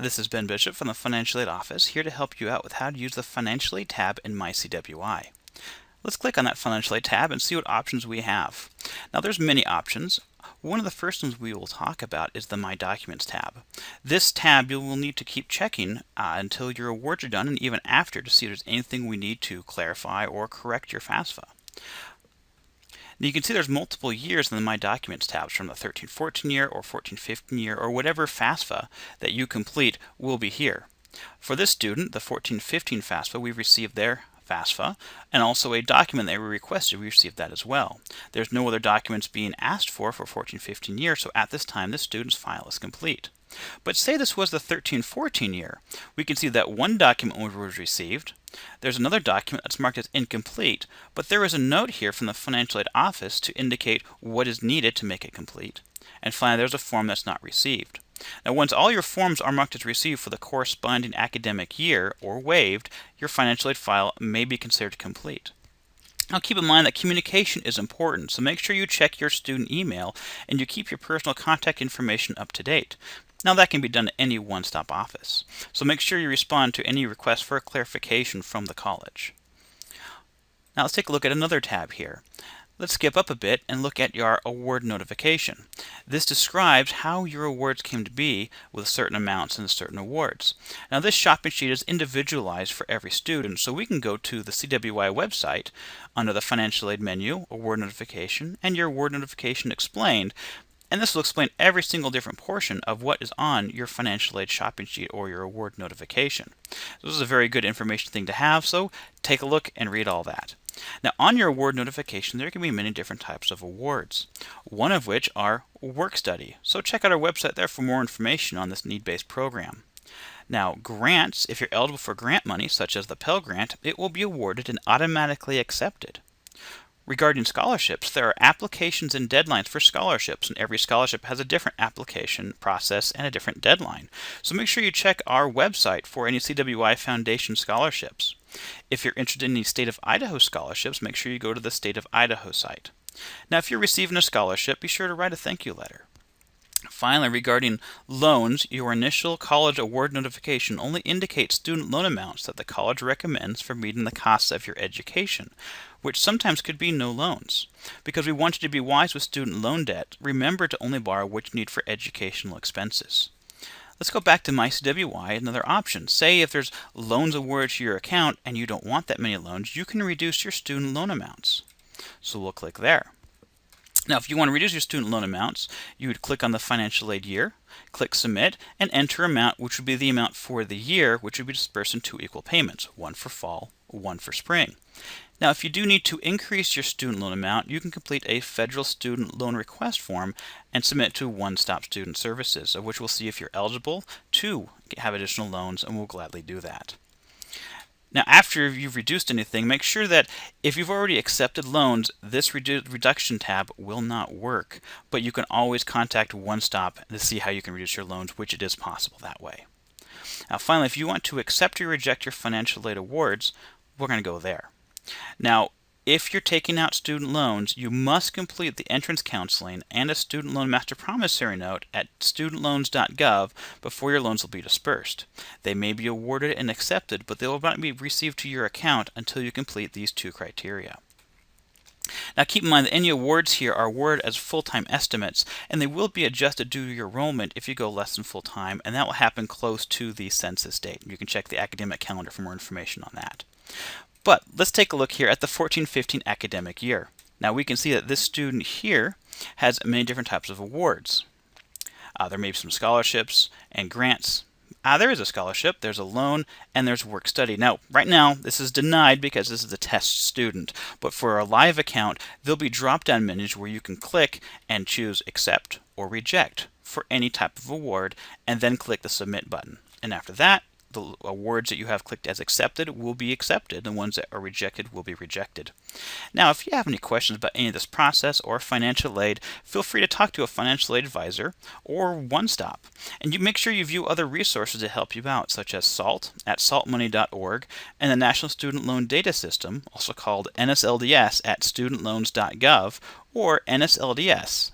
This is Ben Bishop from the Financial Aid Office, here to help you out with how to use the Financial Aid tab in myCWI. Let's click on that Financial Aid tab and see what options we have. Now there's many options. One of the first ones we will talk about is the My Documents tab. This tab you will need to keep checking until your awards are done and even after to see if there's anything we need to clarify or correct your FAFSA. Now you can see there's multiple years in the My Documents tabs from the 13-14 year or 14-15 year or whatever FAFSA that you complete will be here. For this student, the 14-15 FAFSA, we received their FAFSA and also a document they were requested. We received that as well. There's no other documents being asked for 14-15 year, so at this time this student's file is complete. But say this was the 13-14 year. We can see that one document was received. There's another document that's marked as incomplete, but there is a note here from the Financial Aid Office to indicate what is needed to make it complete. And finally, there's a form that's not received. Now, once all your forms are marked as received for the corresponding academic year or waived, your financial aid file may be considered complete. Now keep in mind that communication is important, so make sure you check your student email and you keep your personal contact information up to date. Now that can be done at any one-stop office, so make sure you respond to any requests for clarification from the college. Now let's take a look at another tab here. Let's skip up a bit and look at your award notification. This describes how your awards came to be with certain amounts and certain awards. Now this shopping sheet is individualized for every student, so we can go to the CWI website under the Financial Aid menu, Award Notification, and your Award Notification Explained. And this will explain every single different portion of what is on your financial aid shopping sheet or your award notification. This is a very good information thing to have, so take a look and read all that. Now on your award notification there can be many different types of awards, one of which are work study. So check out our website there for more information on this need-based program. Now grants, if you're eligible for grant money such as the Pell Grant, it will be awarded and automatically accepted. Regarding scholarships, there are applications and deadlines for scholarships, and every scholarship has a different application process and a different deadline. So make sure you check our website for any CWI Foundation scholarships. If you're interested in the State of Idaho scholarships, make sure you go to the State of Idaho site. Now if you're receiving a scholarship, be sure to write a thank you letter. Finally, regarding loans, your initial college award notification only indicates student loan amounts that the college recommends for meeting the costs of your education, which sometimes could be no loans. Because we want you to be wise with student loan debt, remember to only borrow what you need for educational expenses. Let's go back to myCWI, another option. Say if there's loans awarded to your account and you don't want that many loans, you can reduce your student loan amounts. So we'll click there. Now, if you want to reduce your student loan amounts, you would click on the financial aid year, click submit, and enter amount, which would be the amount for the year, which would be dispersed in two equal payments, one for fall, one for spring. Now, if you do need to increase your student loan amount, you can complete a federal student loan request form and submit to One Stop Student Services, of which we'll see if you're eligible to have additional loans, and we'll gladly do that. Now, after you've reduced anything, make sure that if you've already accepted loans, this reduction tab will not work. But you can always contact One Stop to see how you can reduce your loans, which it is possible that way. Now, finally, if you want to accept or reject your financial aid awards, we're going to go there. Now, if you're taking out student loans, you must complete the entrance counseling and a student loan master promissory note at studentloans.gov before your loans will be dispersed. They may be awarded and accepted, but they will not be received to your account until you complete these two criteria. Now keep in mind that any awards here are awarded as full-time estimates, and they will be adjusted due to your enrollment if you go less than full-time, and that will happen close to the census date. You can check the academic calendar for more information on that. But let's take a look here at the 14-15 academic year. Now we can see that this student here has many different types of awards. There may be some scholarships and grants. There is a scholarship, there's a loan, and there's work study. Now, right now, this is denied because this is a test student. But for a live account, there'll be drop-down menus where you can click and choose accept or reject for any type of award, and then click the submit button. And after that, the awards that you have clicked as accepted will be accepted, and ones that are rejected will be rejected. Now, if you have any questions about any of this process or financial aid, feel free to talk to a financial aid advisor or One Stop. And you make sure you view other resources to help you out, such as SALT at saltmoney.org and the National Student Loan Data System, also called NSLDS at studentloans.gov or nslds.ed.gov.